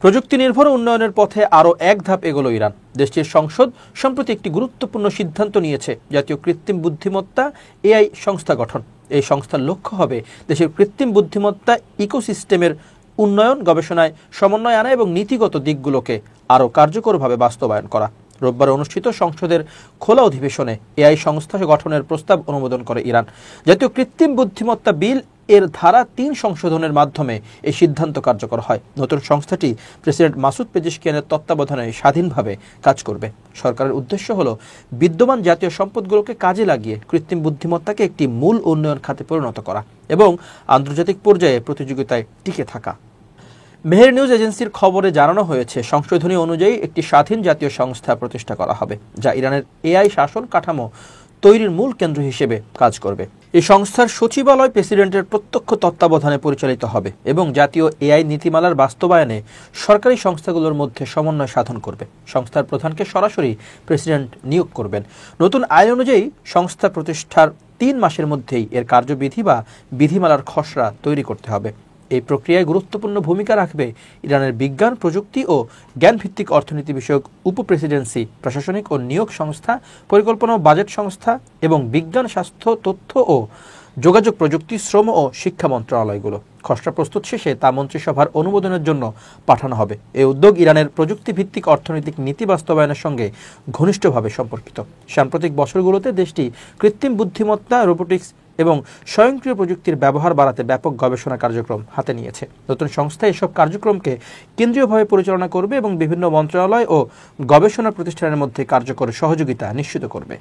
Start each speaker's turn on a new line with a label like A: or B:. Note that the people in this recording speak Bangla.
A: প্রযুক্তি নির্ভর উন্নয়নের পথে আরও এক ধাপ এগোলো ইরান। দেশটির সংসদ সম্প্রতি একটি গুরুত্বপূর্ণ সিদ্ধান্ত নিয়েছে, জাতীয় কৃত্রিম বুদ্ধিমত্তা এআই সংস্থা গঠন। এই সংস্থার লক্ষ্য হবে দেশের কৃত্রিম বুদ্ধিমত্তা ইকোসিস্টেমের উন্নয়ন, গবেষণায় সমন্বয় আনা এবং নীতিগত দিকগুলোকে আরও কার্যকরভাবে বাস্তবায়ন করা। রোববার অনুষ্ঠিত সংসদের খোলা অধিবেশনে এআই সংস্থা গঠনের প্রস্তাব অনুমোদন করে ইরান। জাতীয় কৃত্রিম বুদ্ধিমত্তা বিল এর ধারা ৩ সংশোধনের মাধ্যমে এই সিদ্ধান্ত কার্যকর হয়। নতুন সংস্থাটি প্রেসিডেন্ট মাসুদ পেজেশকিয়ানের তত্ত্বাবধানে স্বাধীনভাবে কাজ করবে। সরকারের উদ্দেশ্য হল বিদ্যমান জাতীয় সম্পদগুলোকে কাজে লাগিয়ে কৃত্রিম বুদ্ধিমত্তাকে একটি মূল উন্নয়ন খাতে পরিণত করা এবং আন্তর্জাতিক পর্যায়ে প্রতিযোগিতায় টিকে থাকা। মেহের নিউজ এজেন্সির খবরে জানানো হয়েছে, সংশোধনী অনুযায়ী একটি স্বাধীন জাতীয় সংস্থা প্রতিষ্ঠা করা হবে, যা ইরানের এআই শাসন কাঠামো তৈরির মূল কেন্দ্র হিসেবে কাজ করবে। এই সংস্থার সচিবালয় প্রেসিডেন্টের প্রত্যক্ষ তত্ত্বাবধানে পরিচালিত হবে এবং জাতীয় এআই নীতিমালার বাস্তবায়নে সরকারি সংস্থাগুলোর মধ্যে সমন্বয় সাধন করবে। সংস্থার প্রধানকে সরাসরি প্রেসিডেন্ট নিয়োগ করবেন। নতুন আইন অনুযায়ী সংস্থা প্রতিষ্ঠার ৩ মাসের মধ্যেই এর কার্যবিধি বা বিধিমালার খসড়া তৈরি করতে হবে। এই প্রক্রিয়ায় গুরুত্বপূর্ণ ভূমিকা রাখবে ইরানের বিজ্ঞান, প্রযুক্তি ও জ্ঞানভিত্তিক অর্থনীতি বিষয়ক উপপ্রেসিডেন্সি, প্রশাসনিক ও নিয়োগ সংস্থা, পরিকল্পনা ও বাজেট সংস্থা এবং বিজ্ঞান, স্বাস্থ্য, তথ্য ও যোগাযোগ প্রযুক্তি, শ্রম ও শিক্ষা মন্ত্রণালয়গুলো। খসড়া প্রস্তুত শেষে তা মন্ত্রিসভার অনুমোদনের জন্য পাঠানো হবে। এই উদ্যোগ ইরানের প্রযুক্তিভিত্তিক অর্থনৈতিক নীতি বাস্তবায়নের সঙ্গে ঘনিষ্ঠভাবে সম্পর্কিত। সাম্প্রতিক বছরগুলোতে দেশটি কৃত্রিম বুদ্ধিমত্তা, রোবোটিক্স এবং স্বয়ংক্রিয় প্রযুক্তির ব্যবহার বাড়াতে ব্যাপক গবেষণা কার্যক্রম হাতে নিয়েছে। নতুন সংস্থা এসব কার্যক্রমকে কেন্দ্রীয়ভাবে পরিচালনা করবে এবং বিভিন্ন মন্ত্রণালয় ও গবেষণা প্রতিষ্ঠানের মধ্যে কার্যকর সহযোগিতা নিশ্চিত করবে।